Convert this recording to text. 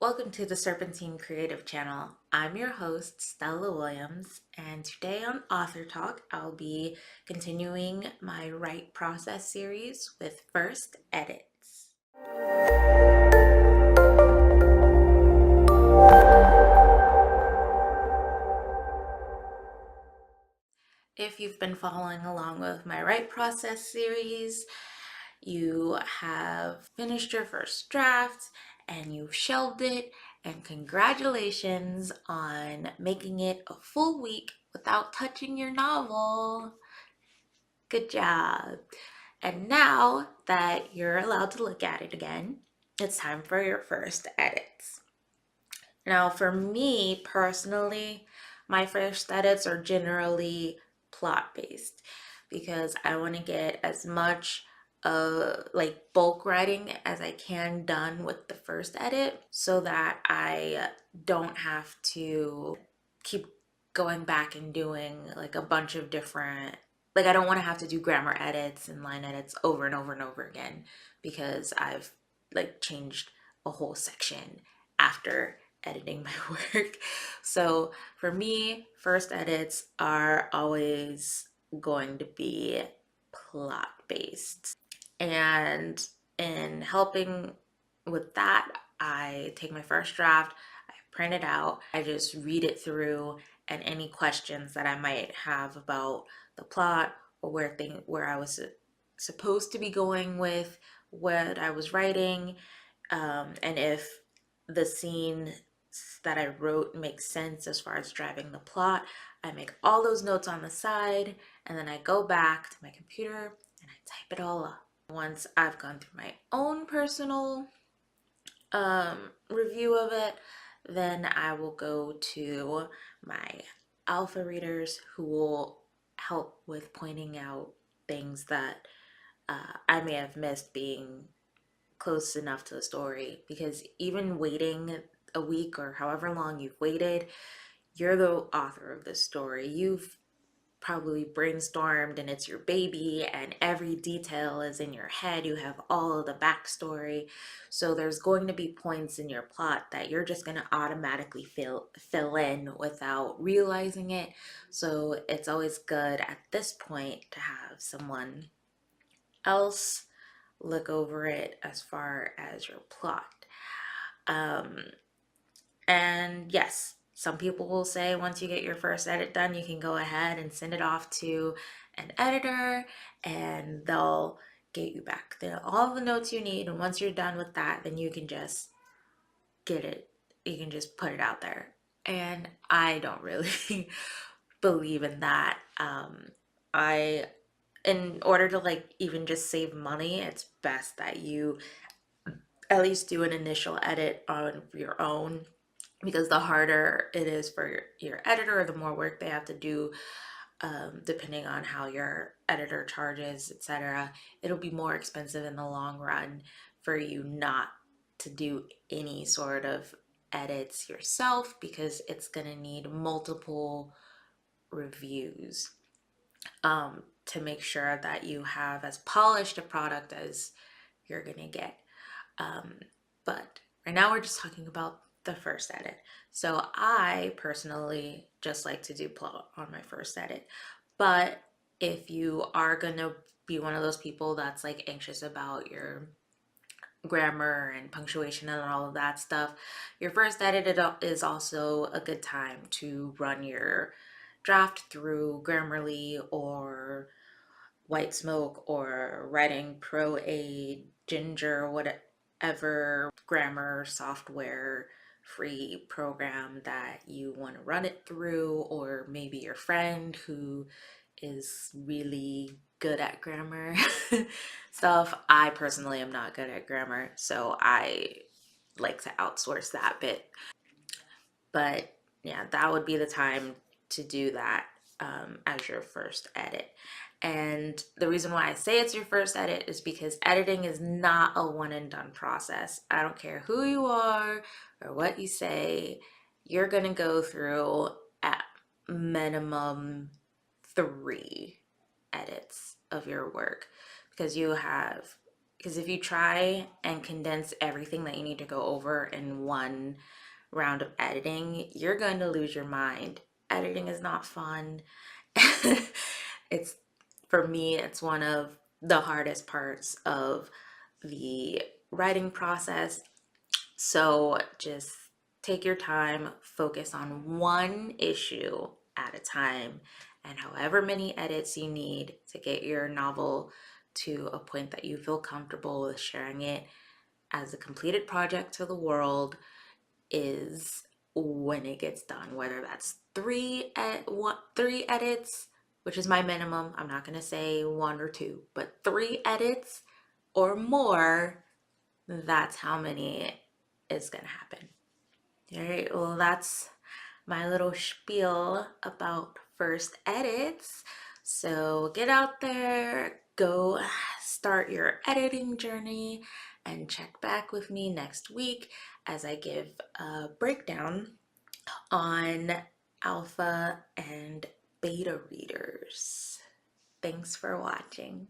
Welcome to the Serpentine Creative Channel. I'm your host, Stella Williams, and today on Author Talk, I'll be continuing my write process series with first edits. If you've been following along with my write process series, you have finished your first draft and you've shelved it, and congratulations on making it a full week without touching your novel. Good job. And now that you're allowed to look at it again, it's time for your first edits. Now, for me personally, my first edits are generally plot based because I want to get as much like bulk writing as I can done with the first edit so that I don't have to keep going back and doing like a bunch of different, like I don't want to have to do grammar edits and line edits over and over and over again because I've like changed a whole section after editing my work. So for me, first edits are always going to be plot based. And in helping with that, I take my first draft, I print it out, I just read it through, and any questions that I might have about the plot or where I was supposed to be going with what I was writing, and if the scene that I wrote makes sense as far as driving the plot, I make all those notes on the side, and then I go back to my computer and I type it all up. Once I've gone through my own personal review of it, then I will go to my alpha readers who will help with pointing out things that I may have missed being close enough to the story. Because even waiting a week or however long you've waited, you're the author of this story. You've probably brainstormed and it's your baby and every detail is in your head. You have all of the backstory. So there's going to be points in your plot that you're just going to automatically fill in without realizing it. So it's always good at this point to have someone else look over it as far as your plot. And yes, some people will say once you get your first edit done, you can go ahead and send it off to an editor and they'll get you back all the notes you need. And once you're done with that, then you can just get it. You can just put it out there. And I don't really believe in that. In order to like even just save money, it's best that you at least do an initial edit on your own, because the harder it is for your editor, the more work they have to do, depending on how your editor charges, etc. It'll be more expensive in the long run for you not to do any sort of edits yourself because it's going to need multiple reviews to make sure that you have as polished a product as you're going to get. But right now we're just talking about the first edit. So I personally just like to do plot on my first edit. But if you are gonna be one of those people that's like anxious about your grammar and punctuation and all of that stuff, your first edit is also a good time to run your draft through Grammarly or White Smoke or Writing Pro Aid, Ginger, whatever grammar software free program that you want to run it through, or maybe your friend who is really good at grammar stuff. I personally am not good at grammar, so I like to outsource that bit. But yeah, that would be the time to do that as your first edit. And the reason why I say it's your first edit is because editing is not a one and done process. I don't care who you are or what you say, you're going to go through at minimum 3 edits of your work because you have Because if you try and condense everything that you need to go over in one round of editing, you're going to lose your mind. Editing is not fun. It's, for me, it's one of the hardest parts of the writing process. So just take your time, focus on one issue at a time, and however many edits you need to get your novel to a point that you feel comfortable with sharing it as a completed project to the world is when it gets done. Whether that's three edits, which is my minimum. I'm not gonna say one or two, but three edits or more, that's how many is gonna happen. All right, well, that's my little spiel about first edits. So get out there, go start your editing journey, and check back with me next week as I give a breakdown on alpha and beta readers. Thanks for watching.